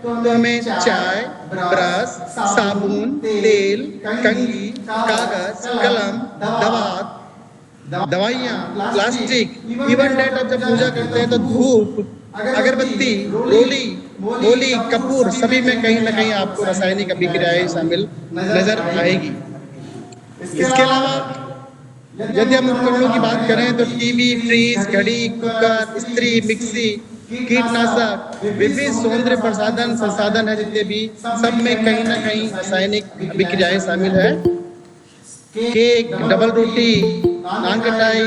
तो हमें चाय, ब्रश, साबुन, तेल, कंघी, कागज, कलम, दवाइयाँ, प्लास्टिक, इवन डेट जब पूजा करते हैं तो धूप, अगरबत्ती, रोली, होली, कपूर, सभी में कहीं ना कहीं आपको रासायनिक अभिक्रियाएं शामिल नजर आएगी। इसके अलावा यदि हम उपकरणों की बात करें तो टीवी, फ्रिज, घड़ी, कुकर, इस्त्री, मिक्सी, कीटनाशक, विभिन्न सौंदर्य प्रसाधन संसाधन है जितने भी, सब में कहीं ना कहीं रासायनिक अभिक्रियाएं शामिल है। केक, डबल रोटी, नान खटाई,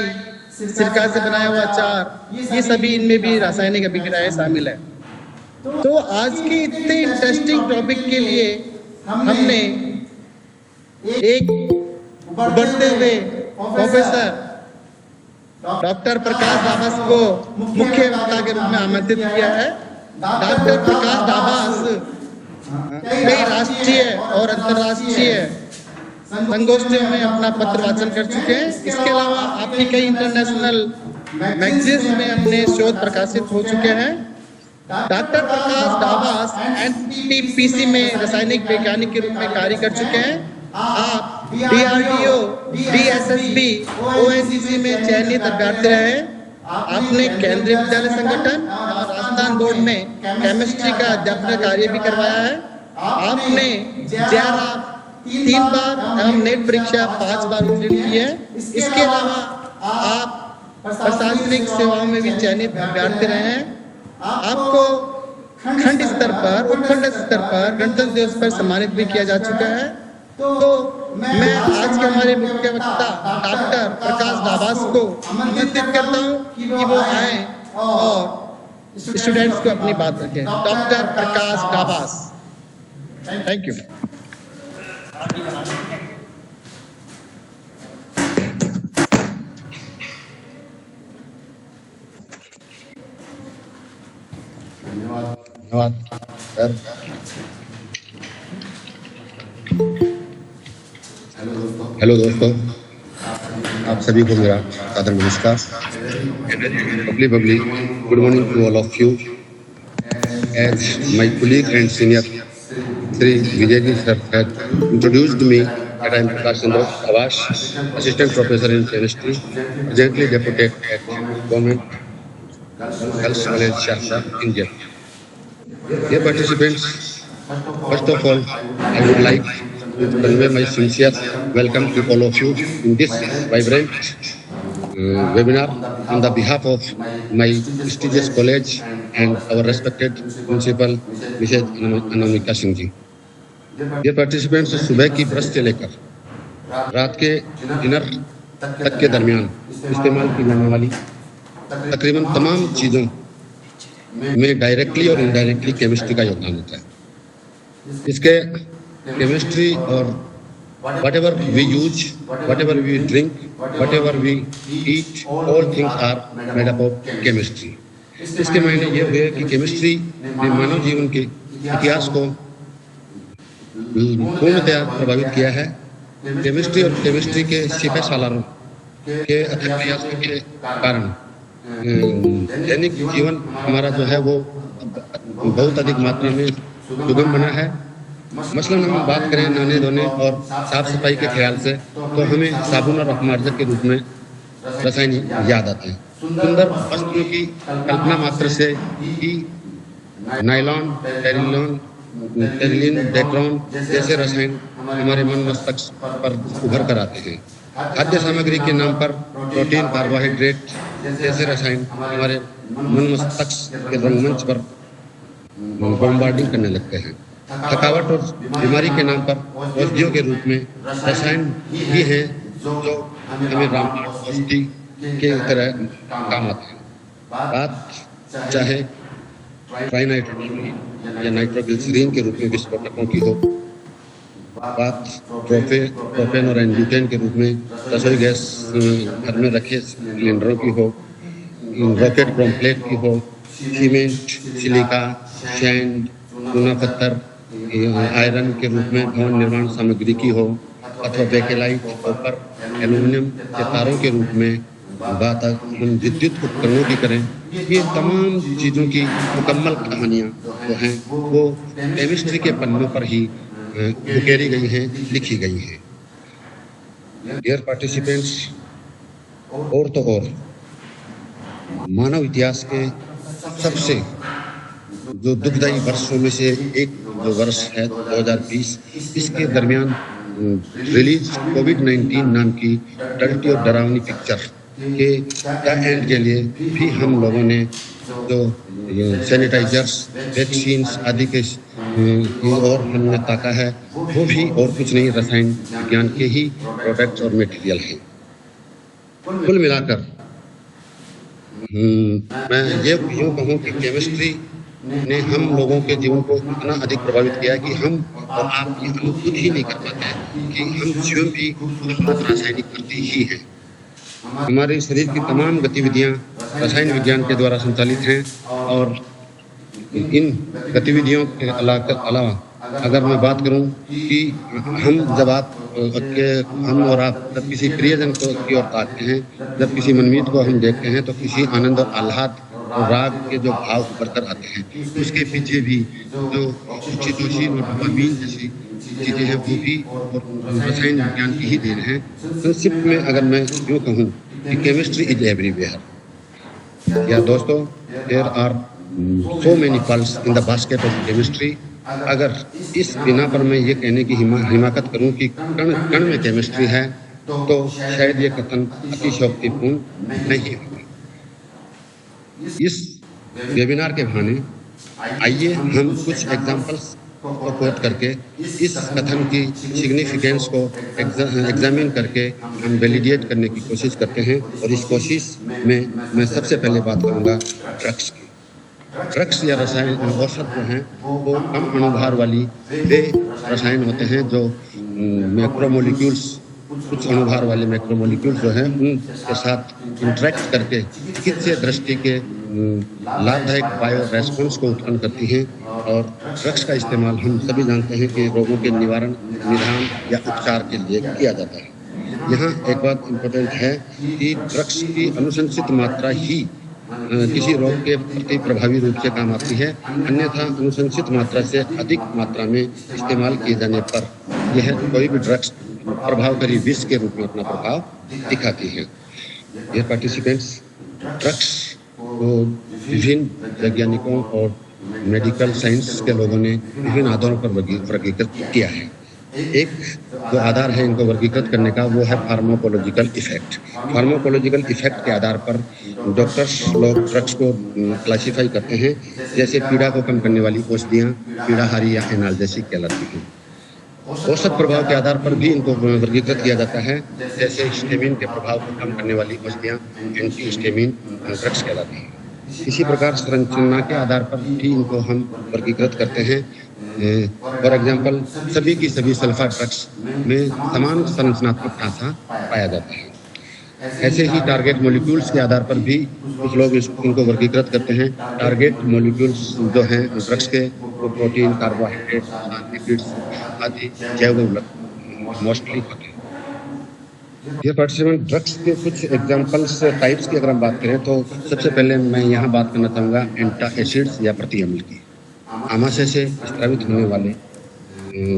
सिरका से बनाया हुआ अचार, ये सभी इनमें भी रासायनिक अभिक्रियाएं शामिल है। तो आज के इतने इंटरेस्टिंग टॉपिक के लिए हमने एक उभरते हुए प्रोफेसर डॉक्टर प्रकाश डाबास को मुख्य वक्ता के रूप में आमंत्रित किया है। डॉक्टर प्रकाश डाबास कई राष्ट्रीय और अंतर्राष्ट्रीय संगोष्ठियों में अपना पत्र वाचन कर चुके हैं। इसके अलावा आपकी कई इंटरनेशनल मैगजीन्स में अपने शोध प्रकाशित हो चुके हैं। डॉक्टर प्रकाश डाबास एनटीपीसी में रासायनिक वैज्ञानिक के रूप में कार्य कर चुके हैं। आप DRDO, DSSB, ONGC में चयनित अभ्यर्थी रहे। आपने केंद्रीय विद्यालय संगठन और राजस्थान बोर्ड में केमिस्ट्री का अध्यापन कार्य भी करवाया है। आपने JRF 3 बार एवं नेट परीक्षा 5 बार उत्तीर्ण की है। इसके अलावा आप प्रशासनिक सेवाओं में भी चयनित अभ्यर्थी रहे हैं। आपको खंड स्तर पर, उपखंड स्तर पर गणतंत्र दिवस पर सम्मानित भी किया जा चुका है। तो मैं आज के हमारे मुख्य वक्ता डॉक्टर प्रकाश डाबास को आमंत्रित करता हूँ कि वो आए और स्टूडेंट्स को अपनी बात रखें। Doctor Prakash Dabas, thank you. धन्यवाद सर। हेलो दोस्तों, आप सभी को मेरा सादर नमस्कार। Public, good morning to all of you. As my colleague and senior Sri Vijayji sir had introduced me, that I am Prakash Chandra Dabas, Assistant Professor in Chemistry, presently deputed at Government Girls College, Shasta, India. Dear participants, first of all, I would like to convey my sincere welcome to all of you in this vibrant webinar on the behalf of my prestigious college and our respected principal, Mrs. Anamika Singh ji. Dear participants, सुबह की brush से लेकर रात के dinner तक के दरमियान इस्तेमाल की जाने वाली तकरीबन तमाम चीज़ों में डायरेक्टली और इनडायरेक्टली केमिस्ट्री का योगदान होता है। इसके केमिस्ट्री और whatever we use, whatever we drink, whatever we eat, all things are made up of chemistry. इसके मायने ये हुए कि केमिस्ट्री ने मानव जीवन के इतिहास को पूर्णतया प्रभावित किया है। केमिस्ट्री और केमिस्ट्री के सिपह सालारों के अथक प्रयासों के कारण दैनिक जीवन हमारा जो है वो बहुत अधिक मात्रा में सुगम बना है। मसलन हम बात करें नहाने धोने और साफ सफाई के ख्याल से तो हमें साबुन और अपमार्जक के रूप में रसायन याद आते हैं। सुंदर वस्तुओं की कल्पना मात्र से ही नायलॉन, टेरिलिन, डेक्रोन जैसे रसायन हमारे मन मस्तिष्क पर उभर कर आते हैं। खाद्य सामग्री के नाम पर प्रोटीन, कार्बोहाइड्रेट जैसे रसायन हमारे मन मस्तिष्क के रंगमंच पर बॉम्बार्डिंग करने लगते हैं। थकावट और बीमारी के नाम पर औषधियों के रूप में रसायन ही हैं जो हमें रामबाण औषधि के तरह काम आते हैं। बात चाहे ट्राइनाइट्रोग्लिसरीन या नाइट्रोग्लिसरीन के रूप में विस्फोटकों की हो, बात प्रोपेन और एंब्यूटेन के रूप में रसोई गैस घर में रखे सिलेंडरों की हो, रॉकेट क्रॉम्प्लेट की हो, सीमेंट, सिलिका, सैंड, चूना पत्थर, आयरन के रूप में भवन निर्माण सामग्री की हो, अथवा बेकेलाइट, कॉपर, एल्यूमिनियम के तारों के रूप में बात हम विद्युत उपकरणों की करें, ये तमाम चीज़ों की मुकम्मल कहानियाँ जो हैं वो केमिस्ट्री के पन्नों पर ही उकेरी गई हैं, लिखी गई हैं। डियर पार्टिसिपेंट्स, और तो और मानव इतिहास के सबसे जो दुखदायी वर्षों में से एक जो वर्ष है 2020, इसके दरमियान रिलीज कोविड-19 नाम की डर्टी और डरावनी पिक्चर के एंड के लिए भी हम लोगों ने जो सैनिटाइजर्स, वैक्सीन्स आदि के की ओर हमने ताका है, वो भी और कुछ नहीं रसायन विज्ञान के ही प्रोडक्ट्स और मटेरियल हैं। कुल मिलाकर मैं ये यूँ कहूँ कि केमिस्ट्री ने हम लोगों के जीवन को इतना अधिक प्रभावित किया है कि हम और आप ये खुद ही नहीं कर पाते हैं कि हम स्वयं भी खूबसूरत रासायनिक करते ही हैं। हमारे शरीर की तमाम गतिविधियाँ रसायन विज्ञान के द्वारा संचालित हैं और इन गतिविधियों के अलावा अगर मैं बात करूं कि हम और आप जब किसी प्रियजन की ओर ताकते हैं, जब किसी मनमीत को हम देखते हैं तो किसी आनंद और आह्लाद और राग के जो भाव उभर कर आते हैं, उसके पीछे भी जो ऑक्सीटोसिन और डोपामाइन जैसी चीज़ें हैं वो भी रसायन विज्ञान की ही देन है। संक्षिप्त में अगर मैं यूँ कहूँ कि केमिस्ट्री इज एवरीवेयर। या दोस्तों, there are so many pearls in the basket of chemistry। अगर इस बिना पर मैं ये कहने की हिमाकत करूं कि कण कण में केमिस्ट्री है तो शायद ये कथन अतिशयोक्तिपूर्ण नहीं होगा। इस वेबिनार के बहाने आइए हम कुछ एग्जाम्पल्स को कोट करके इस कथन की सिग्निफिकेंस को एग्जामिन करके हम वैलिडेट करने की कोशिश करते हैं। और इस कोशिश में मैं सबसे पहले बात करूँगा ड्रग्स की। ड्रग्स या रसायन औषध जो हैं वो कम अणुभार वाली वे रसायन होते हैं जो मैक्रोमोलिक्यूल्स, कुछ अणुभार वाले मैक्रोमोलिक्यूल्स जो हैं उनके साथ इंटरेक्ट करके चिकित्सीय दृष्टि के लाभदायक बायो रेस्पॉन्स को उत्पन्न करती हैं। और ड्रग्स का इस्तेमाल हम सभी जानते हैं कि रोगों के निवारण, निदान या उपचार के लिए किया जाता है। यहाँ एक बात इम्पोर्टेंट है कि ड्रग्स की अनुशंसित मात्रा ही किसी रोग के प्रति प्रभावी रूप से काम आती है, अन्यथा अनुशंसित मात्रा से अधिक मात्रा में इस्तेमाल किए जाने पर यह कोई भी ड्रग्स प्रभावकारी विष के रूप में अपना प्रभाव दिखाती है। ये पार्टिसिपेंट्स, ड्रग्स को विभिन्न वैज्ञानिकों और मेडिकल साइंस के लोगों ने विभिन्न आधारों पर वर्गीकृत किया है। एक जो आधार है इनको वर्गीकृत करने का वो है फार्माकोलॉजिकल इफेक्ट। फार्माकोलॉजिकल इफेक्ट के आधार पर डॉक्टर्स लोग ड्रग्स को क्लासिफाई करते हैं, जैसे पीड़ा को कम करने वाली औषधियाँ पीड़ाहारी या एनाल्जेसिक कहलाती हैं। औसत प्रभाव के आधार पर भी इनको वर्गीकृत किया जाता है, जैसे हिस्टामिन के प्रभाव को कम करने वाली औषधियाँ एंटी हिस्टामिन ड्रग्स कहलाती हैं। इसी प्रकार संरचना के आधार पर भी इनको हम वर्गीकृत करते हैं। फॉर एग्जाम्पल, सभी की सभी सल्फा ड्रग्स में समान संरचनात्मक ढांचा पाया जाता है। ऐसे ही टारगेट मॉलिक्यूल्स के आधार पर भी कुछ लोग इनको वर्गीकृत करते हैं। टारगेट मॉलिक्यूल्स जो हैं ड्रग्स के, वो प्रोटीन, कार्बोहाइड्रेट, लिपिड्स आदि जैव मोस्टली होते हैं। ये पार्टिसिपेंट, ड्रग्स के कुछ एग्जाम्पल्स टाइप्स की अगर हम बात करें तो सबसे पहले मैं यहाँ बात करना चाहूँगा एंटासिड्स या प्रति अम्ल की। आमाशय से स्रावित होने वाले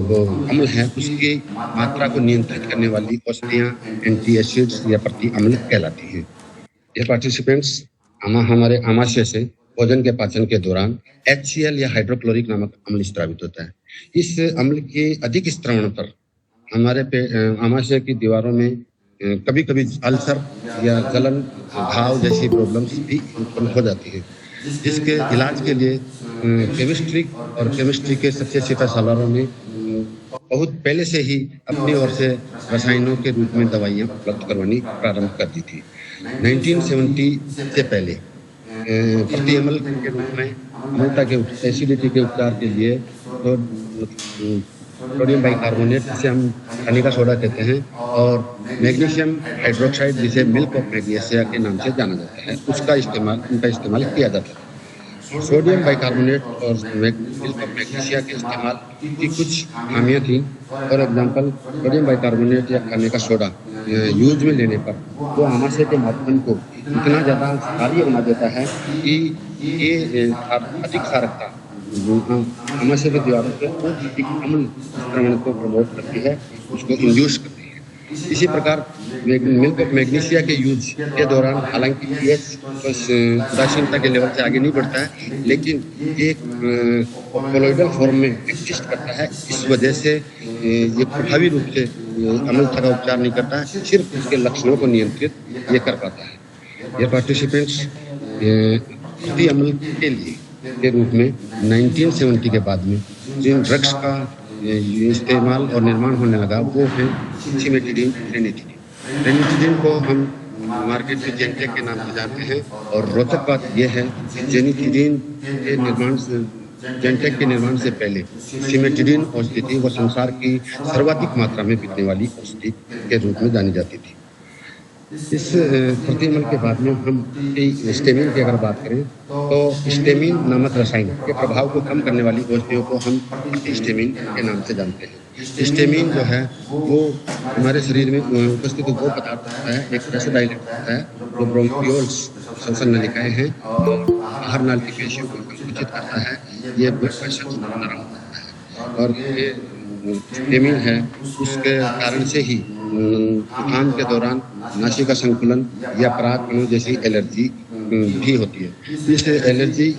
वो अम्ल है, उसकी मात्रा को नियंत्रित करने वाली औषधियाँ एंटी एसिड्स या प्रति अम्ल कहलाती हैं। ये पार्टिसिपेंट्स, हमारे आमाशय से भोजन के पाचन के दौरान HCl या हाइड्रोक्लोरिक नामक अम्ल स्रावित होता है। इस अम्ल के अधिक स्त्रवण पर हमारे आमाशय की दीवारों में कभी कभी अल्सर या जलन, घाव जैसी प्रॉब्लम्स भी उत्पन्न हो जाती है, जिसके इलाज के लिए केमिस्ट्री के सबसे सिपहसालारों ने बहुत पहले से ही अपनी ओर से रसायनों के रूप में दवाइयाँ उपलब्ध करवानी प्रारंभ कर दी थी। 1970 से पहले प्रति अम्ल के रूप में अम्लता के एसिडिटी के उपचार के लिए तो सोडियम बाइकार्बोनेट, जिसे हम खाने का सोडा कहते हैं, और मैग्नीशियम हाइड्रोक्साइड, जिसे मिल्क ऑफ मैग्नीशिया के नाम से जाना जाता है, उनका इस्तेमाल किया जाता है। सोडियम बाइकार्बोनेट और मिल्क ऑफ मैग्नीशिया के इस्तेमाल की कुछ खामियाँ थीं। फॉर एग्जांपल, सोडियम बाइकार्बोनेट या खाने का सोडा यूज में लेने पर वो आमाशय के माध्यम को इतना ज़्यादा क्षारीय बना देता है कि ये अधिक क्षारकता आमाशय की दीवारों पे अधिक अम्ल संक्रमण को प्रमोट करती है, उसको इंड्यूस करती है। इसी प्रकार मिल्क ऑफ मैग्नीशिया के यूज के दौरान हालांकि पीएच उदासीनता के लेवल से आगे नहीं बढ़ता है, लेकिन एक कोलोइडल फॉर्म में एग्जिस्ट करता है। इस वजह से ये प्रभावी रूप से अम्लता का उपचार नहीं करता है, सिर्फ उसके लक्षणों को नियंत्रित ये कर पाता है। ये पार्टिसिपेंट्स अति अम्ल के लिए के रूप में 1970 के बाद में जिन ड्रग्स का इस्तेमाल और निर्माण होने लगा वो है सिमेटिडीन, रेनिटिडीन को हम मार्केट में जेनटेक के नाम से जानते हैं। और रोचक बात यह है कि जेनिटिडीन के निर्माण से जेनटेक के निर्माण से पहले सिमेटिडीन औषधि थी, वो संसार की सर्वाधिक मात्रा में बिकने वाली औषधि के रूप में जानी जाती थी। इस प्रतिमल के बाद में हम स्टेमिन की अगर बात करें तो स्टेमिन नामक रसायन के प्रभाव को कम करने वाली औषधियों को हम स्टेमिन के नाम से जानते हैं। स्टेमिन जो है वो हमारे शरीर में उपस्थित वो पदार्थ होता है, एक वैसोडाइलेटर होता है जो ब्रोंकियोल्स श्वसन नलिकाएं हैं और आहार नाल की पेशियों को संकुचित करता है। ये ब्लड प्रेशर नरम होता है और ये स्टेमिन है, उसके कारण से ही जुकाम के दौरान नासिका संकुलन या पराग कणों जैसी एलर्जी भी होती है। इस एलर्जी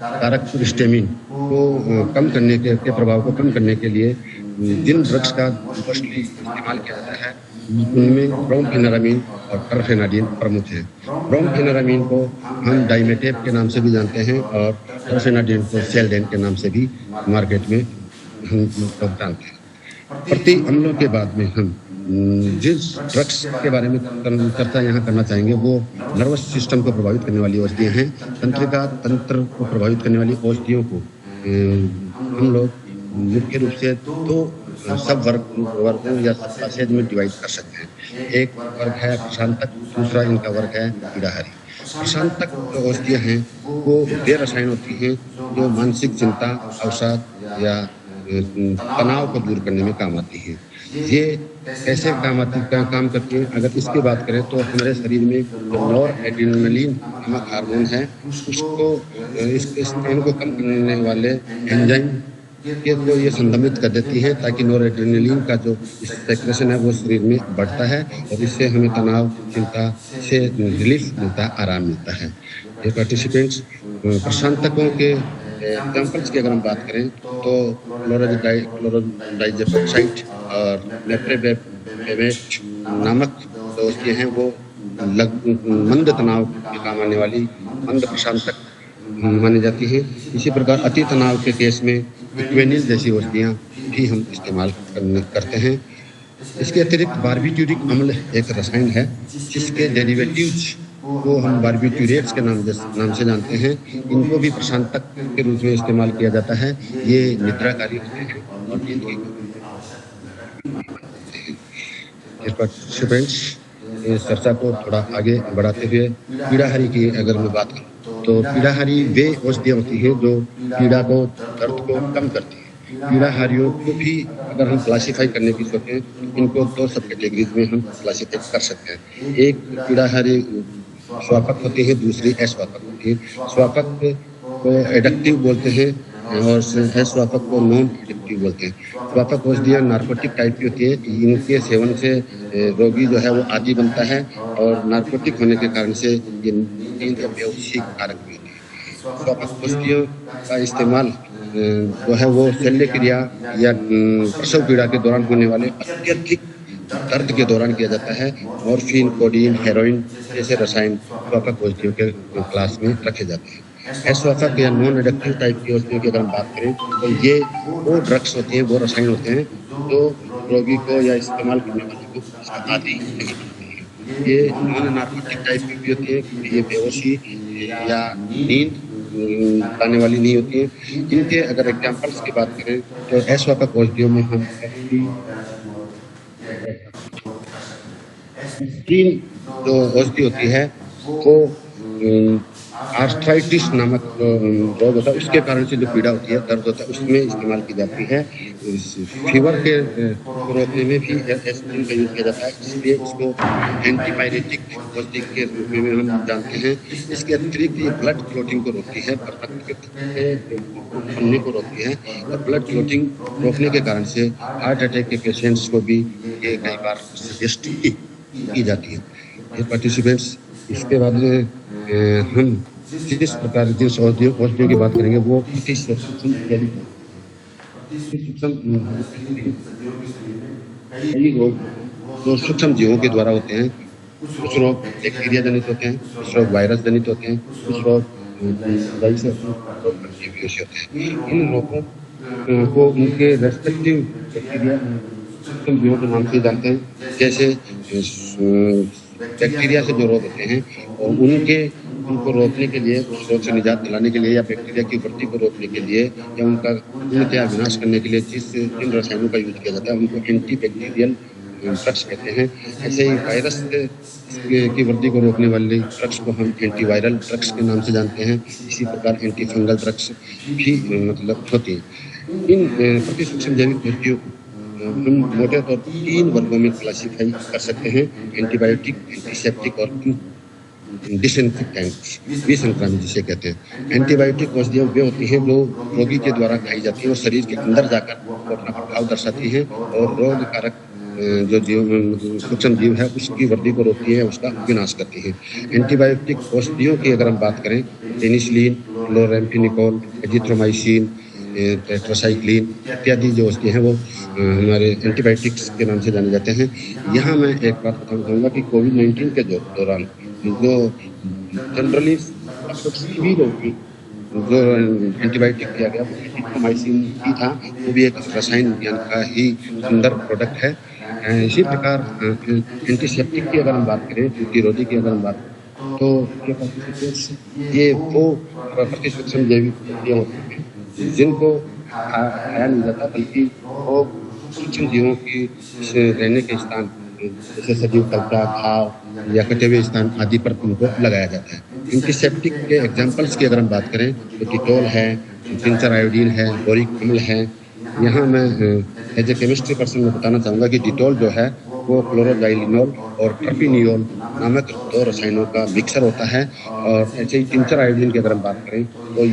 कारक स्टेमिन को कम करने के प्रभाव को कम करने के लिए जिन ड्रग्स का मोस्टली इस्तेमाल किया जाता है उनमें ब्रोमफेनारामीन और टरफेनाडिन प्रमुख हैं। ब्रोमफेनारामीन को हम डाइमेटेप के नाम से भी जानते हैं और टरफेनाडिन को सेल्डेन के नाम से भी मार्केट में हम लोग जानते हैं। प्रति अम्लों के बाद में हम जिस ड्रग्स के बारे में चर्चा यहाँ करना चाहेंगे वो नर्वस सिस्टम को प्रभावित करने वाली औषधियाँ हैं। तंत्रिका तंत्र को प्रभावित करने वाली औषधियों को हम लोग मुख्य रूप से दो सब वर्गों या सब क्लासेज में डिवाइड कर सकते हैं। एक वर्ग है प्रशांतक, दूसरा इनका वर्ग है पीड़ाहारी। प्रशांतक जो औषधियाँ हैं वो वे रसायन होती हैं जो मानसिक चिंता, अवसाद या तनाव को दूर करने में काम आती है। ये कैसे काम करती है अगर इसकी बात करें तो हमारे शरीर में जो नॉरएड्रेनालिन नामक हार्मोन है उसको इनको कम करने वाले एंजाइम के को ये संदमित कर देती है ताकि नॉरएड्रेनालिन का जो सेक्रेशन है वो शरीर में बढ़ता है और इससे हमें तनाव, चिंता से रिलीफ मिलता है, आराम मिलता है। ये पार्टिसिपेंट्स प्रशांतकों के एग्जाम्पल्स की अगर हम बात करें तो क्लोरोडाइजेपेप्टाइड और नेट्रेबेट नामक जो औषधियाँ हैं वो मंद तनाव के काम आने वाली मंद प्रशांतक मानी जाती है। इसी प्रकार अति तनाव के केस में इक्वेनिल जैसी औषधियाँ भी हम इस्तेमाल करते हैं। इसके अतिरिक्त बारबिट्यूरिक अम्ल एक रसायन है जिसके डेरिवेटिव्स को हम बारबिट्यूरेट्स के नाम से जानते हैं। इनको भी प्रशांतक के रूप में इस्तेमाल किया जाता है। ये निद्राकारी होते हैं और नींद की पार्टिसिपेंट्स इस चर्चा को थोड़ा आगे बढ़ाते हुए पीड़ाहारी की अगर मैं बात करूँ तो पीड़ाहारी वे औषधियाँ होती हैं जो पीड़ा को, दर्द को कम करती है। पीड़ाहारियों को भी अगर हम क्लासीफाई करने की सोचें इनको दो सब कैटेगरीज में हम क्लासीफाई कर सकते हैं। एक पीड़ाहारी स्वापक होती है, दूसरी अस्वापक होती है। स्वापक को एडक्टिव बोलते हैं और अस्वापक को नॉन एडक्टिव बोलते हैं। स्वापक औषधियाँ नार्कोटिक टाइप की होती है, इनके सेवन से रोगी जो है वो आदी बनता है और नार्कोटिक होने के कारण से ये नींद या बेहोशी कारक भी होती है। स्वापक औषधियों का इस्तेमाल जो है वो शल्य क्रिया या प्रसव पीड़ा के दौरान होने वाले अत्यधिक दर्द के दौरान किया जाता है। मॉर्फिन, कोडीन, हेरोइन जैसे रसायन स्वापक औषधियों के क्लास में रखे जाते हैं। अस्वापक या नॉन एडक्टिव टाइप की औषधियों की अगर हम बात करें तो ये वो ड्रग्स होती हैं, वो रसायन होते हैं जो रोगी को या इस्तेमाल करने वाले को आदी नहीं बनती है। ये नॉन नार्कोटिक टाइप की भी होती है क्योंकि ये बेहोशी या नींद आने वाली नहीं होती है। इनके अगर एग्जाम्पल्स की बात करें तो अस्वापक औषधियों में हम तीन जो औषधि होती है वो आर्थराइटिस नामक रोग होता है, उसके कारण से जो पीड़ा होती है, दर्द होता है, उसमें इस्तेमाल की जाती है। फीवर के को रोकने में भी एस्पिरिन का यूज किया जाता है, इसलिए इसको एंटीपायरेटिक औषधि के रूप में हम जानते हैं। इसके अतिरिक्त ये ब्लड क्लॉटिंग को रोकती है, रक्त के बनने को रोकती है, और ब्लड क्लॉटिंग रोकने के कारण से हार्ट अटैक के पेशेंट्स को भी ये कई बार सजेस्ट की जाती है। ये पार्टिसिपेंट्स, इसके बाद में हम जिस प्रकार जिस औषधियों की बात करेंगे वो जो सूक्ष्म जीवों के द्वारा होते हैं। कुछ रोग बैक्टीरिया जनित होते हैं, कुछ रोग वायरस जनित होते हैं, कुछ रोग होते हैं। इन रोगों को उनके रेस्पेक्टिव बैक्टीरिया सूक्ष्म जीवों के नाम से जानते हैं। जैसे बैक्टीरिया से जो रोग होते हैं और उनको रोकने के लिए, उस रोग से निजात दिलाने के लिए या बैक्टीरिया की वृद्धि को रोकने के लिए या उनका पूर्णतया विनाश करने के लिए जिन रसायनों का यूज किया जाता है उनको एंटी बैक्टीरियल ड्रग्स कहते हैं। ऐसे ही वायरस की वृद्धि को रोकने वाले ड्रग्स को हम एंटीवायरल ड्रग्स के नाम से जानते हैं। इसी प्रकार एंटी फंगल ड्रग्स भी मतलब होती हैं। इन प्रतिसूक्ष्म जैविक औषधियों को हम मोटे तौर पर 3 वर्गों में क्लासिफाई कर सकते हैं: एंटीबायोटिक, एंटीसेप्टिक और डिसइंफेक्टेंट, विसंक्रामक जिसे कहते हैं। एंटीबायोटिक औषधियाँ वे होती हैं जो रोगी के द्वारा खाई जाती हैं और शरीर के अंदर जाकर अपना प्रभाव दर्शाती हैं और रोग कारक जो जीव सूक्ष्म जीव है उसकी वृद्धि को रोकती है, उसका विनाश करती है। एंटीबायोटिक औषधियों की अगर हम बात करें, पेनिसिलिन, क्लोराम्फेनिकोल, एजिथ्रोमाइसिन, टेट्रासाइक्लिन इत्यादि जो औषधि हैं वो हमारे एंटीबायोटिक्स के नाम से जाने जाते हैं। यहाँ मैं एक बात बताना चाहूँगा कि कोविड-19 के दौरान जो जनरली सभी लोग की जो एंटीबायोटिक दिया गया वो एजिथ्रोमाइसिन ही था, वो भी एक रसायन विज्ञान का ही सुंदर प्रोडक्ट है। इसी प्रकार एंटीसेप्टिक की अगर हम बात करें, प्रतिरोधी की अगर हम बात करें, तो ये वो प्रतिसूक्ष्म जैविक औषधियाँ होती हैं जिनको खाया नहीं जाता, बल्कि वो सूक्ष्म जीवों की रहने के स्थान जैसे सजीव कल्पा, घाव या कटे हुए स्थान आदि पर उनको लगाया जाता है। एंटीसेप्टिक के एग्जाम्पल्स की अगर हम बात करें तो डिटॉल है, टिंचर आयोडीन है, बोरिक अम्ल है। यहाँ मैं एज ए केमिस्ट्री पर्सन में बताना चाहूँगा कि डिटॉल जो है वो क्लोरोजाइलिनोल और ट्रफिनियोल नामक 2 रसायनों का मिक्सर होता है। और ऐसे ही टिंचर आयोडीन की अगर हम बात करें तो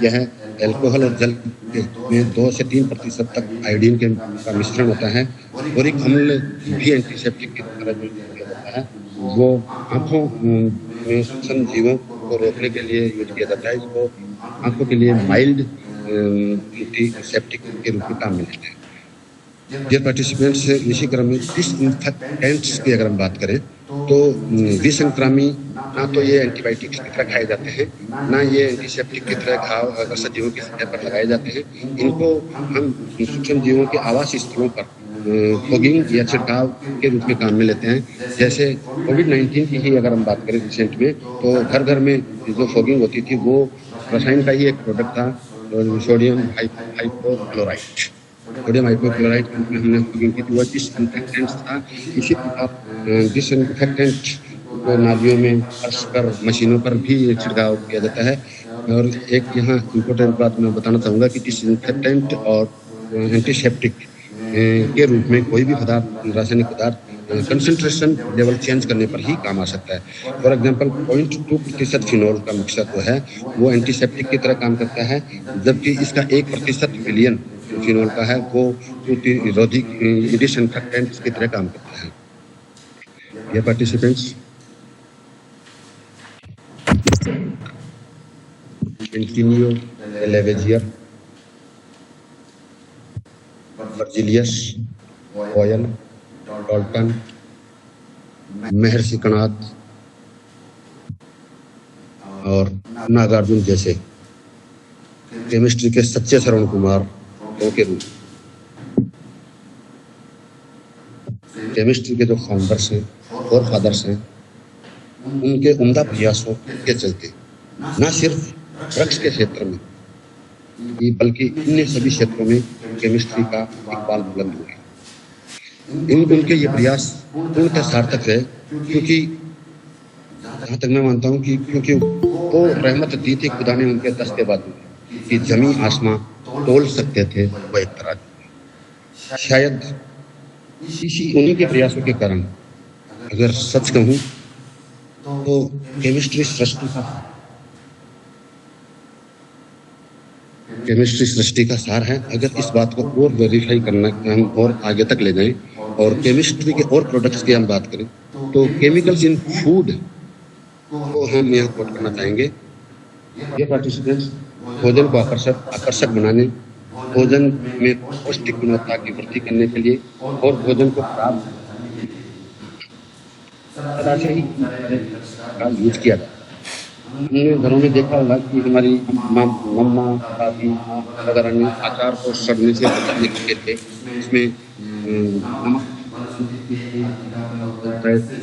यह एल्कोहल और जल में 2 से 3% तक आयोडीन का मिश्रण होता है। बोरिक अम्ल भी एंटीसेप्टिक की तरह जो किया जाता है, वो आँखों में सूक्ष्म जीवों को रोकने के लिए यूज किया जाता है। इसको आँखों के लिए माइल्ड एंटीसेप्टिक के रूप में काम में लेते हैं। डियर पार्टिसिपेंट्स, इसी क्रम में डिसइंफेक्टेंट्स की अगर हम बात करें तो विसंक्रामी ना तो ये एंटीबायोटिक्स की तरह खाए जाते हैं, ना ये एंटीसेप्टिक की तरह घाव अगर सजीवों की सतह पर लगाए जाते हैं। इनको हम सूक्ष्म जीवों के आवास स्थलों पर फॉगिंग या छिड़काव के रूप में काम में लेते हैं। जैसे कोविड-19 की ही अगर हम बात करें रिसेंट में, तो घर घर में जो फॉगिंग होती थी वो रसायन का ही एक प्रोडक्ट था, सोडियम हाइपोक्लोराइट। सोडियम हाइपोक्लोराइट के रूप में हमने फॉगिंग की थी, वो डिसइंफेक्टेंट्स था। इसी प्रकार डिसइंफेक्टेंट को नालियों में, फर्श पर, मशीनों पर भी छिड़काव किया जाता है। और एक यहाँ इम्पोर्टेंट बात मैं बताना चाहूँगा कि डिसइंफेक्टेंट और एंटीसेप्टिक के रूप में कोई भी पदार्थ, रासायनिक पदार्थ कंसंट्रेशन लेवल चेंज करने पर ही काम आ सकता है। फॉर एग्जांपल 0.2% फिनोल का मिक्सर जो है वो एंटीसेप्टिक की तरह काम करता है, जबकि इसका 1% विलियन फिनोल का है वो प्रतिरोधी डिसइंफेक्टेंट की तरह काम करता है। ये पार्टिसिपेंट्स इंटीनियो, लेवेजियर, वर्जिलियस, ऑयल, डॉल्टन, महर्षि कणाद और नागार्जुन जैसे केमिस्ट्री के सच्चे श्रवण कुमार के रूप केमिस्ट्री के जो फाउंडर्स हैं और फादर्स हैं, उनके उम्दा प्रयासों के चलते न सिर्फ ड्रग्स के क्षेत्र में बल्कि अन्य सभी क्षेत्रों में केमिस्ट्री का इकबाल बुलंद हो गया। उनके ये प्रयास पूर्णतः सार्थक है, क्योंकि जहाँ तक मैं मानता हूँ कि क्योंकि वो रहमत दी थी खुदा ने उनके दस्ते बाजू कि जमी आसमां तोल सकते थे वो एक तरह। शायद इसी उन्हीं के प्रयासों के कारण अगर सच कहूँ तो केमिस्ट्री सृष्टि का सार है। अगर इस बात को और वेरीफाई करना हम और आगे तक ले जाएं और केमिस्ट्री के और प्रोडक्ट्स की हम बात करें तो केमिकल्स इन फूड को हम यहाँ कोट करना चाहेंगे। ये पार्टिसिपेंट्स भोजन को आकर्षक बनाने, भोजन में पौष्टिक गुणवत्ता की वृद्धि करने के लिए और भोजन को प्राप्त तरह से ही का यूज किया जाता है। हमने घरों में देखा होगा कि हमारी मम्मा दादी वगैरह ने अचार को सड़ने से बचाने के लिए इसमें नमक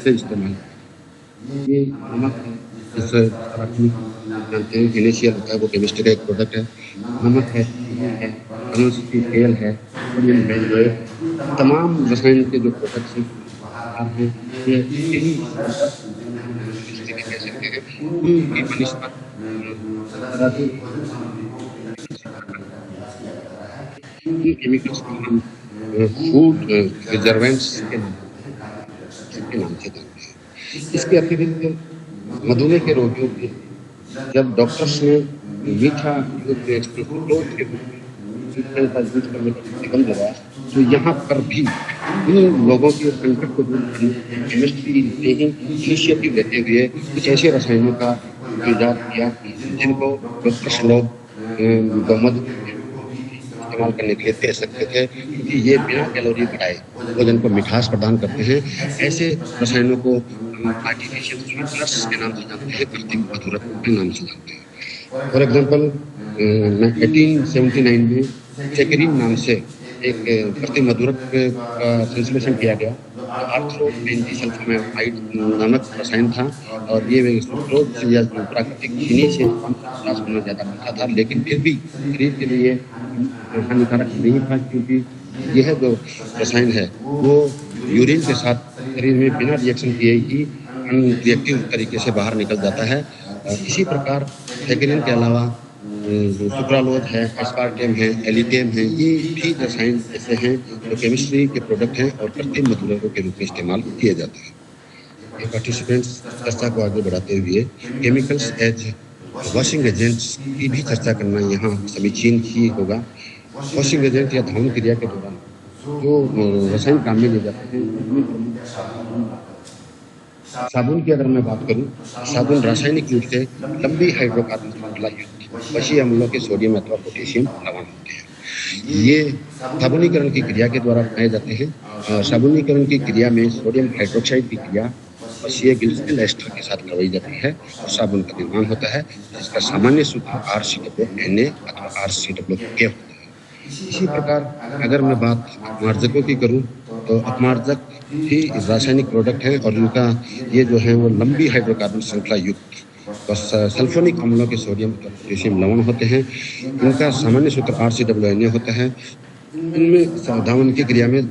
से इस्तेमाल ये नमक इस जानते हैं इनिशियल होता है, वो केमिस्ट्री का एक प्रोडक्ट है। नमक है, तेल है, तमाम रसायन के जो प्रोडक्ट्स हैं ये यही कह सकते हैं उनकी बनिस्बत केमिकल्स को हम फूड प्रिजर्वेंट्स के नाम से जानते हैं। इसके अतिरिक्त मधुमेह के रोगियों के जब डॉक्टर्स ने मीठा ग्लूकोज के निगम दिया तो यहाँ पर भी इन लोगों की संकट को दूर करने केमिस्ट्री ने ही इनिशिएटिव लेते हुए कुछ ऐसे रसायनों का इजाद किया जिनको डॉक्टर्स लोग मधु इस्तेमाल करने के लिए दे सकते थे, क्योंकि ये बिना कैलोरी बढ़ाए भोजन को मिठास प्रदान करते हैं। ऐसे रसायनों को आर्टिफिशियल स्वीटनर्स के नाम से जानते हैं, कृत्रिम मधुरक के नाम से जानते हैं। फॉर एग्जाम्पल 1879 में सेक्रिन नाम से एक कृत्रिम मधुरक का संश्लेषण किया गया। आर्थ्रोबेंजीसल्फामाइड नामक रसायन था और ये सुक्रोज या प्राकृतिक चीनी से 50 गुना ज़्यादा मीठा था, लेकिन फिर भी शरीर के लिए हानिकारक नहीं था, क्योंकि यह जो रसायन है वो यूरिन के साथ शरीर में बिना रिएक्शन किए ही अनरिएक्टिव तरीके से बाहर निकल जाता है। इसी प्रकार सेक्रिन के अलावा सुक्रालोज है, एस्पार्टेम है, एलिटेम है, ये भी रसायन ऐसे हैं जो केमिस्ट्री के प्रोडक्ट हैं और कृत्रिम मधुरकों के रूप में इस्तेमाल किए जाते हैं। ये पार्टिसिपेंट्स चर्चा को आगे बढ़ाते हुए केमिकल्स एज वॉशिंग एजेंट्स की भी चर्चा करना यहाँ समीचीन ही होगा। वॉशिंग एजेंट या धावन क्रिया के दौरान जो रसायन काम में ले जाते हैं, साबुन की अगर मैं बात करूं, साबुन रासायनिक रूप से लंबी हाइड्रोकार्बन श्रृंखला युक्त वशीय अम्लों के सोडियम अथवा पोटेशियम लवण होते हैं। ये साबुनीकरण की क्रिया के द्वारा बनाए जाते हैं। साबुनीकरण की क्रिया में सोडियम हाइड्रोक्साइड की क्रिया वशीय गिल्सपिल एस्टर के साथ करवाई जाती है और साबुन का निर्माण होता है, जिसका सामान्य सूत्र RCONA अथवा RCOK होता है। इसी प्रकार अगर मैं बात अपमार्जकों की करूं तो अपमार्जक भी रासायनिक प्रोडक्ट हैं और इनका ये जो है वो लंबी हाइड्रोकार्बन श्रृंखला युक्त सल्फोनिक अम्लों के सोडियम और पोटेशियम लवण होते हैं। इनका सामान्य सूत्र RCONA होता है। इनमें धावन की क्रिया में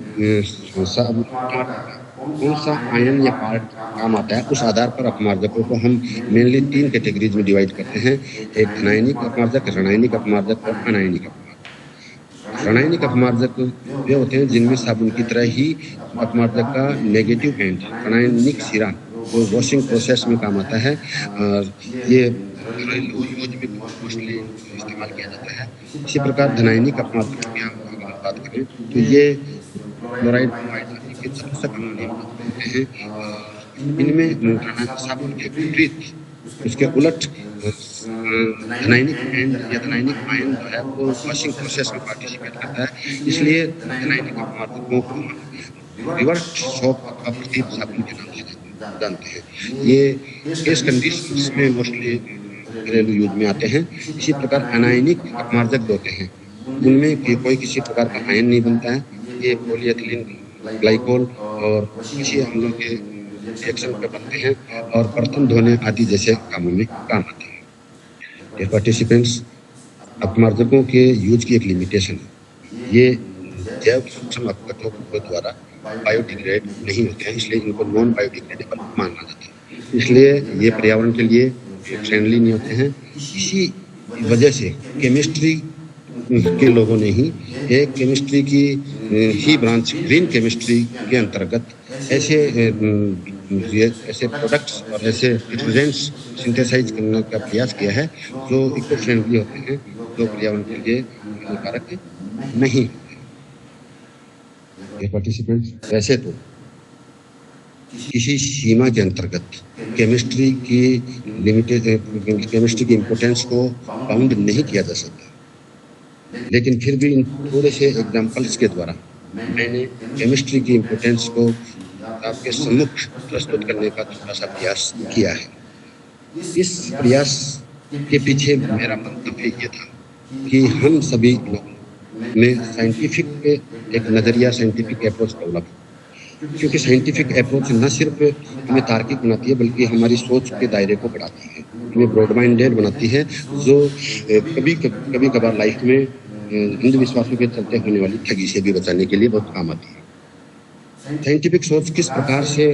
कौन सा आयन या पार्ट काम आता है उस आधार पर अपमार्जकों को हम मेनली 3 कैटेगरीज में डिवाइड करते हैं। एक धनायनिक अपमार्जक, ऋणायनिक अपमार्जक और अनायनिक अपमार्जक। ऋणायनिक अपमार्जक वे होते हैं जिनमें साबुन की तरह ही अपमार्जक का नेगेटिव एंड ऋणायनिक सिरा वो वॉशिंग प्रोसेस में काम आता है और ये घरेलू यूज में मोस्टली इस्तेमाल किया जाता है। इसी प्रकार धनायनिक अपमार्जक की हम बात करें तो ये क्लोराइड के चिकित्सक होते हैं। इनमें साबुन के विपरीत उसके उलट धनायनिक एंड या धनायनिक आयन जो है वो वॉशिंग प्रोसेस में पार्टिसिपेट करता है, इसलिए धनायनिक अपमार्जकों को रिवर्स सोप का प्रतीक साबुन के नाम से जानते हैं। ये केस कंडीशंस में मोस्टली घरेलू यूज में आते हैं। इसी प्रकार अनायनिक अपमार्जक होते हैं, उनमें कोई किसी प्रकार का आयन नहीं बनता है। ये पॉलीएथिलीन ग्लाइकोल और किसी अम्लों के रिएक्शन पे बनते हैं और बर्तन धोने आदि जैसे कामों में काम आते हैं। ये पार्टिसिपेंट्स अपमार्जकों के यूज की एक लिमिटेशन है, ये जैव सूक्ष्म अपघटकों के द्वारा बायोडिग्रेड नहीं होते हैं, इसलिए इनको नॉन बायोडिग्रेडेबल माना जाता है। इसलिए ये पर्यावरण के लिए फ्रेंडली नहीं होते हैं। इसी वजह से केमिस्ट्री के लोगों ने ही एक केमिस्ट्री की ही ब्रांच ग्रीन केमिस्ट्री के अंतर्गत ऐसे प्रोडक्ट्स और ऐसे डिटर्जेंट्स सिंथेसाइज करने का प्रयास किया है जो इको फ्रेंडली होते हैं, जो पर्यावरण के लिए हानिकारक नहीं होते। ये पार्टिसिपेंट्स वैसे तो किसी सीमा के अंतर्गत केमिस्ट्री की इम्पोर्टेंस को बाउंड नहीं किया जा सकता, लेकिन फिर भी इन थोड़े से एग्जाम्पल्स के द्वारा मैंने केमिस्ट्री की इम्पोर्टेंस को आपके सम्मुख प्रस्तुत करने का थोड़ा सा प्रयास किया है। इस प्रयास के पीछे मेरा मंतव्य ये था कि हम सभी लोगों ने साइंटिफिक एक नज़रिया, साइंटिफिक अप्रोच डेवलप, क्योंकि साइंटिफिक अप्रोच न सिर्फ हमें तार्किक बनाती है बल्कि हमारी सोच के दायरे को बढ़ाती है, हमें ब्रॉड माइंडेड बनाती है, जो कभी कभार लाइफ में अंधविश्वासों के चलते होने वाली ठगी से भी बचाने के लिए बहुत काम आती है। साइंटिफिक सोच किस प्रकार से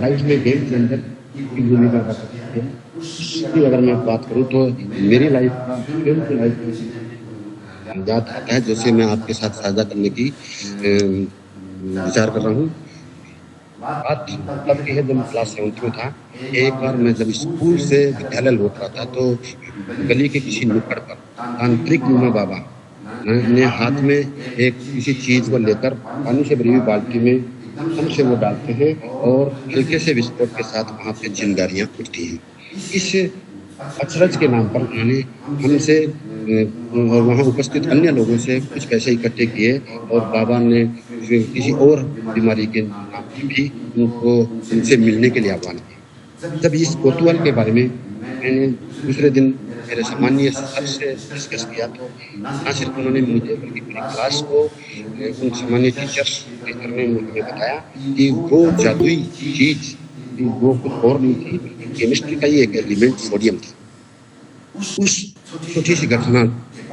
लाइफ में गेम चेंजर की भूमिका कर सकती है, उसकी अगर मैं बात करूँ तो मेरी लाइफ का याद आता है, जैसे मैं आपके साथ साझा करने की विचार कर रहा हूँ। बात तब की है जब मैं क्लास 7th में था। एक बार मैं जब स्कूल से विद्यालय लौट रहा था तो गली के किसी नुक्कड़ पर तांत्रिक नुमा बाबा ने हाथ में एक किसी चीज को लेकर पानी से भरी हुई बाल्टी में एकदम से वो डालते हैं और हल्के से विस्फोट के साथ वहाँ पे चिंगारियाँ उठती हैं। इस अचरज के नाम पर उन्होंने हमसे और वहाँ उपस्थित अन्य लोगों से कुछ पैसे इकट्ठे किए और बाबा ने किसी और बीमारी के नाम पर भी उनको उनसे मिलने के लिए आह्वान किया। जब इस कोतवाल के बारे में मैंने दूसरे दिन मेरे सामान्य सर से डिस्कस किया तो न सिर्फ उन्होंने मुझे बल्कि पूरी क्लास को उन सामान्य टीचर ने मुझे बताया कि वो जादुई चीज वो कुछ और नहीं थी, केमिस्ट्री का ही एक एलिमेंट सोडियम था। उस छोटी सी घटना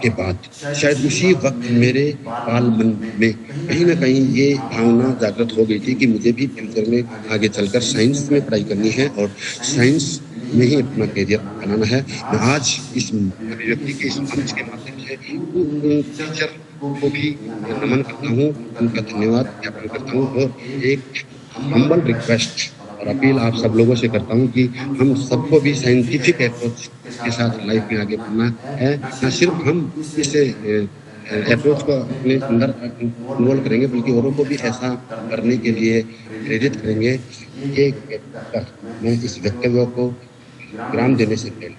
के बाद शायद उसी वक्त मेरे बाल मन में कहीं ना कहीं ये भावना जागृत हो गई थी कि मुझे भी फ्यूचर में आगे चलकर साइंस में पढ़ाई करनी है और साइंस में ही अपना करियर बनाना है। मैं आज इस अभिव्यक्ति के इस मंच के माध्यम से टीचर को भी नमन करता हूँ, उनका धन्यवाद ज्ञापन करता हूँ और एक हम्बल रिक्वेस्ट और अपील आप सब लोगों से करता हूँ कि हम सबको भी साइंटिफिक अप्रोच के साथ लाइफ में आगे बढ़ना है। न सिर्फ हम इस अप्रोच को अपने अंदर इन्वॉल्व करेंगे बल्कि औरों को भी ऐसा करने के लिए प्रेरित करेंगे। ये मैं इस वक्तव्य को विराम देने से पहले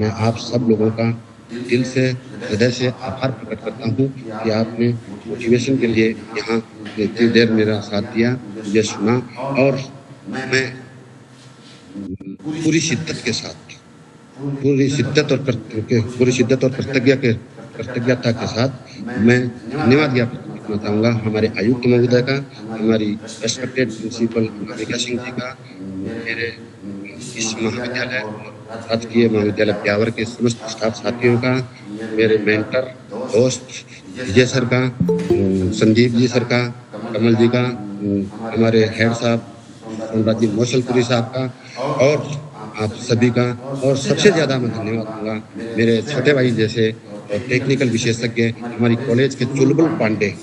मैं आप सब लोगों का दिल से हृदय से आभार प्रकट करता हूँ कि आपने मोटिवेशन के लिए यहाँ इतनी देर मेरा साथ दिया, मुझे सुना और मैं पूरी शिद्दत के साथ पूरी शिद्दत और कृतज्ञता के साथ मैं धन्यवाद ज्ञापन करना चाहूँगा हमारे आयुक्त महोदय का, हमारी रेस्पेक्टेड प्रिंसिपल अनामिका सिंह जी का, मेरे इस महाविद्यालय राजकीय महाविद्यालय ब्यावर के समस्त स्टाफ साथियों का, मेरे मेंटर दोस्त विजय सर का, संदीप जी सर का, कमल जी का, हमारे हेड साहब राजीव मौसलपुरी साहब का और आप सभी का। और सबसे ज़्यादा मैं धन्यवाद दूंगा मेरे छोटे भाई जैसे टेक्निकल विशेषज्ञ हमारी कॉलेज के चुलबुल पांडे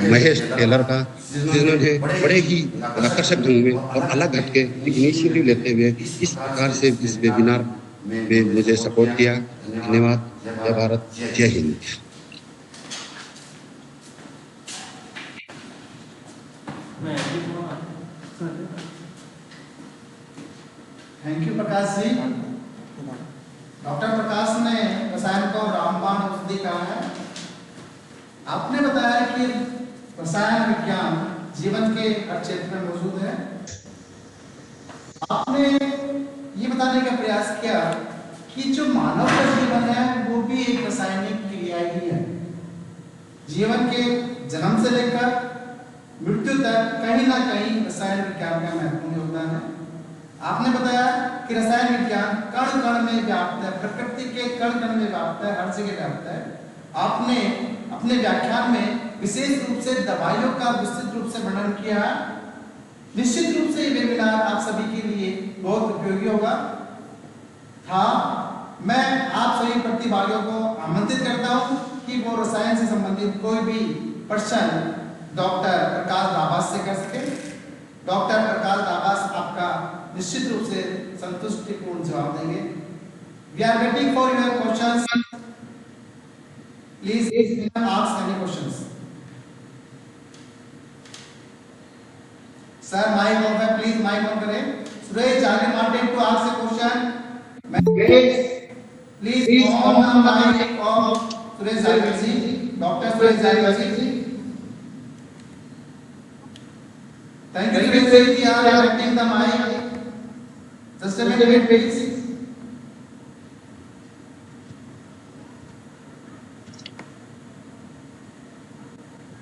महेश टेलर का, जिन्होंने बड़े ही आकर्षक ढंग में और अलग हटके इनिशिएटिव लेते हुए इस प्रकार से इस वेबिनार में मुझे सपोर्ट किया। धन्यवाद। जय भारत, जय Hind. Thank you Prakash ji. Doctor Prakash ने रसायन को रामबाण औषधि कहा है। आपने बताया कि रसायन विज्ञान जीवन के हर क्षेत्र में मौजूद है। आपने ये बताने का प्रयास किया कि जो मानव का जीवन है वो भी एक रासायनिक क्रिया ही है। जीवन के जन्म से लेकर मृत्यु तक कहीं ना कहीं रसायन विज्ञान का महत्वपूर्ण योगदान है। आपने बताया कि रसायन विज्ञान कण कण में व्याप्त है, प्रकृति के कण कण में व्याप्त है, हर जगह व्याप्त है। आपने अपने व्याख्यान में विशेष रूप से दवाइयों का विस्तृत रूप से वर्णन किया है। निश्चित रूप से ये वेबिनार आप सभी के लिए बहुत उपयोगी होगा। मैं आप सभी प्रतिभागियों को आमंत्रित करता हूँ कि वो रसायन से संबंधित कोई भी प्रश्न डॉक्टर प्रकाश दाबास से कर सके। डॉक्टर प्रकाश दाबास आपका निश्चित रूप से संतुष्टिपूर्ण जवाब देंगे। We are waiting for your questions. Please ask any questions. Sir mike on है, प्लीज माइक ऑन करें। सुरेश जाने wanted to ask a question. Please on the mike off Suresh Javed ji, doctor Suresh Javed ji. Thank you Suresh ji, are acting the mike. Just a minute please.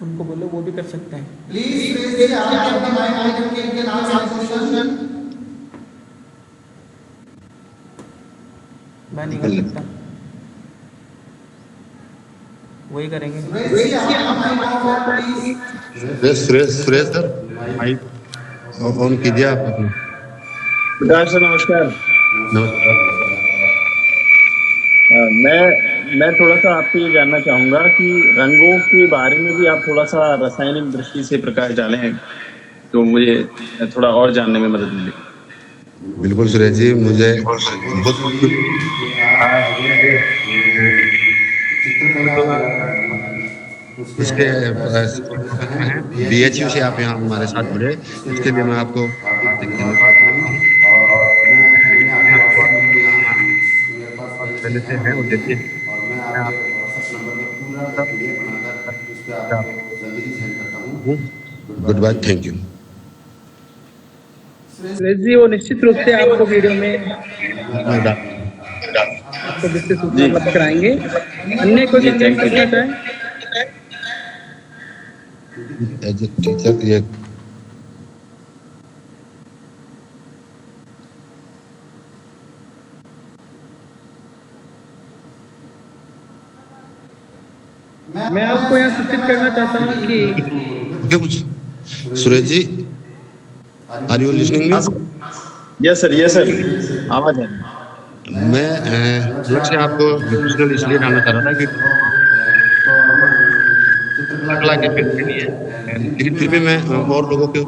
उनको बोलो वो भी कर सकते हैं। प्लीज सुरेश जी, आप अपना माइक ऑन करके आस्क क्वेश्चन। मैं नहीं कर सकता, वही करेंगे। सुरेश जी, आप mike on please. Suresh sir mike on कीजिए आप अपना। प्रकाश सर नमस्कार। नमस्कार। मैं थोड़ा सा आपसे ये जानना चाहूँगा कि रंगों के बारे में भी आप थोड़ा सा रासायनिक दृष्टि से प्रकाश डालें तो मुझे थोड़ा और जानने में मदद मिलेगी। बिल्कुल सुरेश जी, मुझे बहुत उसके BHU से आप यहाँ हमारे साथ जुड़े, इसके लिए मैं आपको पहले से है और देखिए goodbye, thank you. Suresh ji वो निश्चित रूप से आपको वीडियो में आपको विस्तृत सूचना उपलब्ध कराएंगे। अन्य कोई संदेश देना चाहें? एज ए टीचर ये मैं आपको यहाँ सूचित करना चाहता हूँ कि Suresh ji, are you listening me? Yes sir आवाज है। मैं अलग से आपको पर्सनल इसलिए जानना चाह रहा था कि चित्रकला के फील्ड के लिए, लेकिन फिर भी मैं और लोगों को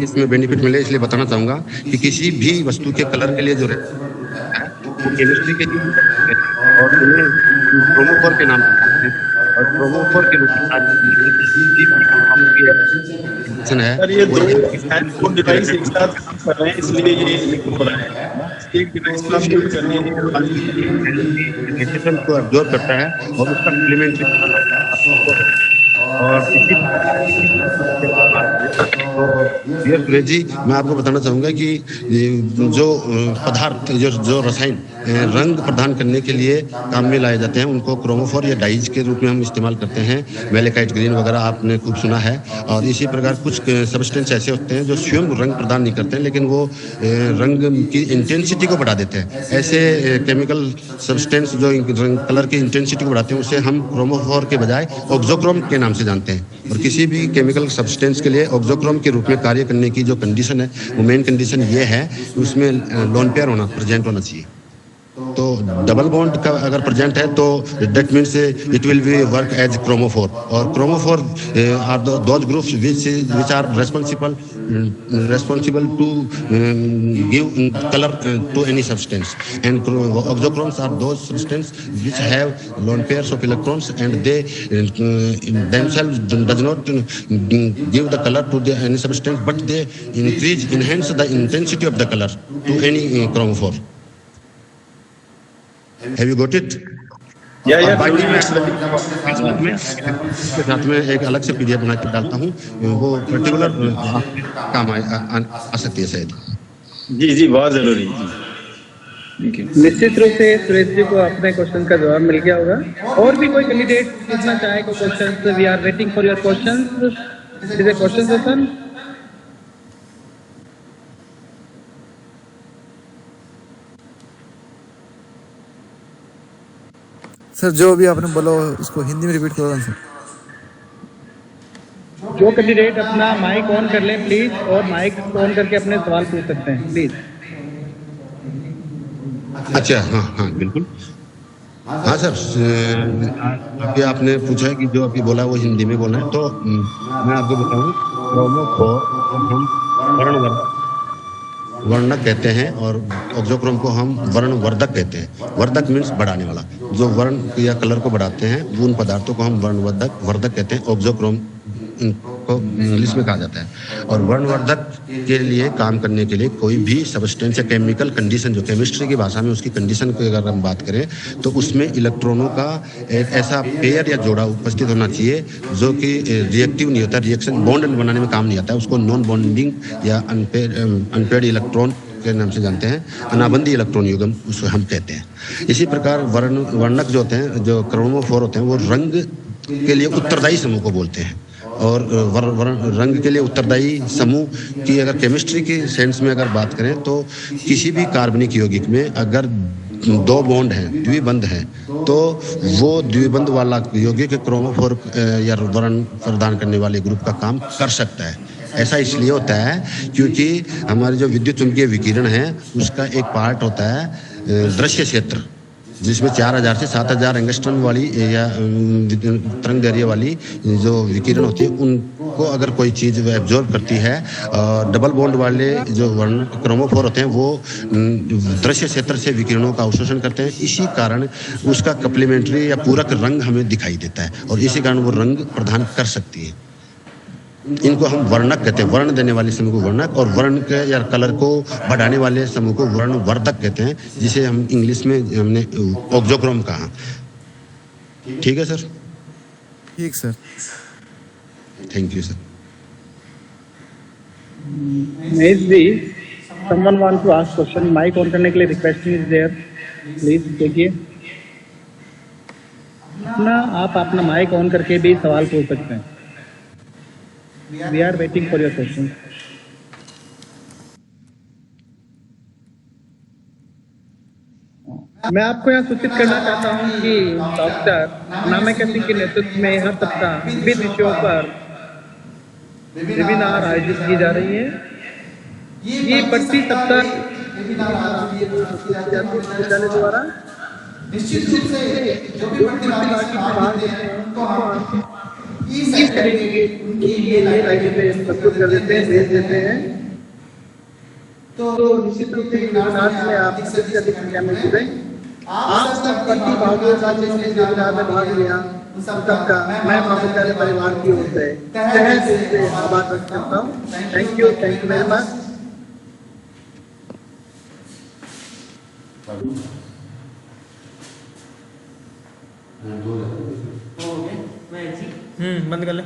इसमें बेनिफिट मिले इसलिए बताना चाहूँगा कि किसी भी वस्तु के कलर के लिए जो है वो केमिस्ट्री के और उन्हें क्रोमोफोर के नाम और क्रोमोफोर के रूप में है। सर ये दो डिवाइस एक साथ काम कर रहे हैं इसलिए ये लिंक हो रहा है। एक डिवाइस को आप यूज करने को एब्जॉर्ब करता है और उसका इम्प्लीमेंट और सुरेश जी, मैं आपको बताना चाहूँगा कि जो पदार्थ जो रसायन रंग प्रदान करने के लिए काम में लाए जाते हैं उनको क्रोमोफोर या डाइज के रूप में हम इस्तेमाल करते हैं। मैलेकाइट ग्रीन वगैरह आपने खूब सुना है। और इसी प्रकार कुछ सब्सटेंस ऐसे होते हैं जो स्वयं रंग प्रदान नहीं करते हैं लेकिन वो रंग की इंटेंसिटी को बढ़ा देते हैं। ऐसे केमिकल सब्सटेंस जो कलर की इंटेंसिटी को बढ़ाते हैं उसे हम क्रोमोफोर के बजाय ऑक्सोक्रोम के नाम से जानते हैं। और किसी भी केमिकल सब्सटेंस के लिए ऑक्सोक्रोम के रूप में कार्य करने की जो कंडीशन है वो मेन कंडीशन ये है कि उसमें लोन पेयर होना प्रेजेंट होना चाहिए। तो डबल बॉन्ड का अगर प्रेजेंट है तो that means it will be work as chromophore. और chromophore are those groups which are responsible to give color to any substance, and oxochromes are those substances which have lone pairs of electrons and they themselves does not give the color to any substance, but they enhance the intensity of the color to any chromophore. Have you got it? इसके साथ में एक अलग से PDF बना के डालता हूँ, वो पर्टिकुलर काम आ सकती है शायद। जी बहुत जरूरी। निश्चित रूप से सुरेश जी को अपने क्वेश्चन का जवाब मिल गया होगा। और भी कोई कैंडिडेट पूछना चाहे कोई question, we are waiting for your question. Is a question session. Sir जो भी आपने बोला उसको हिंदी में रिपीट करो सर। जो कैंडिडेट अपना माइक ऑन कर ले प्लीज, और माइक ऑन करके अपने सवाल पूछ सकते हैं प्लीज। अच्छा, हाँ बिल्कुल। हाँ सर, अभी आपने पूछा है कि जो अभी बोला वो हिंदी में बोलना है, तो मैं आपको बताऊं, क्रोमोफोर हम वर्णक कहते हैं और ऑक्सोक्रोम को हम वर्णवर्धक कहते हैं। वर्धक मीन्स बढ़ाने वाला, जो वर्ण या कलर को बढ़ाते हैं उन पदार्थों को हम वर्णवर्धक कहते हैं। ऑक्सोक्रोम को इंग्लिश में कहा जाता है। और वर्णवर्धक के लिए काम करने के लिए कोई भी सब्सटेंस या केमिकल कंडीशन, जो केमिस्ट्री की भाषा में उसकी कंडीशन की अगर हम बात करें, तो उसमें इलेक्ट्रॉनों का एक ऐसा पेयर या जोड़ा उपस्थित होना चाहिए जो कि रिएक्टिव नहीं होता, रिएक्शन बॉन्ड बनाने में काम नहीं आता है। उसको नॉन बॉन्डिंग या अनपेयर्ड इलेक्ट्रॉन के नाम से जानते हैं, अनाबंदी इलेक्ट्रॉन युग्म उसको हम कहते हैं। इसी प्रकार वर्णक जो होते हैं, जो क्रोमोफोर होते हैं, वो रंग के लिए उत्तरदायी समूह को बोलते हैं। और रंग के लिए उत्तरदायी समूह की अगर केमिस्ट्री की सेंस में अगर बात करें, तो किसी भी कार्बनिक यौगिक में अगर दो बॉन्ड हैं, द्विबंध हैं, तो वो द्विबंध वाला यौगिक क्रोमोफोर या वर्ण प्रदान करने वाले ग्रुप का काम कर सकता है। ऐसा इसलिए होता है क्योंकि हमारे जो विद्युत चुम्बकीय विकिरण है उसका एक पार्ट होता है दृश्य क्षेत्र, जिसमें 4000 से 7000 एंगस्ट्रॉम वाली या तरंग दैर्ध्य वाली जो विकिरण होती है, उनको अगर कोई चीज़ एब्जॉर्ब करती है, और डबल बॉन्ड वाले जो वर्ण क्रोमोफोर होते हैं वो दृश्य क्षेत्र से विकिरणों का अवशोषण करते हैं। इसी कारण उसका कप्लीमेंट्री या पूरक रंग हमें दिखाई देता है, और इसी कारण वो रंग प्रदान कर सकती है। इनको हम वर्णक कहते हैं। वर्ण देने वाले समूह को वर्णक, और वर्ण के या कलर को बढ़ाने वाले समूह को वर्णवर्धक कहते हैं, जिसे हम इंग्लिश में हमने ऑक्सोक्रोम कहा। ठीक है सर? ठीक सर। Thank you sir. Mahesh ji, someone want to ask question, mike on करने के लिए रिक्वेस्टिंग इज देयर, प्लीज देखिए अपना, आप अपना माइक ऑन करके भी सवाल पूछ सकते हैं। We are waiting for your question. मैं आपको यहाँ सूचित करना चाहता हूँ कि डॉक्टर नामिका सिंह के नेतृत्व में हर सप्ताह विविध विषयों पर वेबिनार आयोजित की जा रही है। ये प्रति सप्ताह विद्यालय द्वारा निश्चित रूप से जो भी प्रतिभागी भाग लेते हैं उनको हम इस तरीके उनकी ये लाइब्रेरी पे प्रस्तुत कर देते हैं, भेज देते हैं। तो निश्चित रूप से वेबिनार में आप अधिक से अधिक संख्या में जुड़ें। आप सब प्रतिभागियों का जिसने वेबिनार में भाग लिया उन सबका मैं महाविद्यालय परिवार की ओर से तहे दिल से आभार व्यक्त करता हूँ। Thank you very much. बंद कर ले।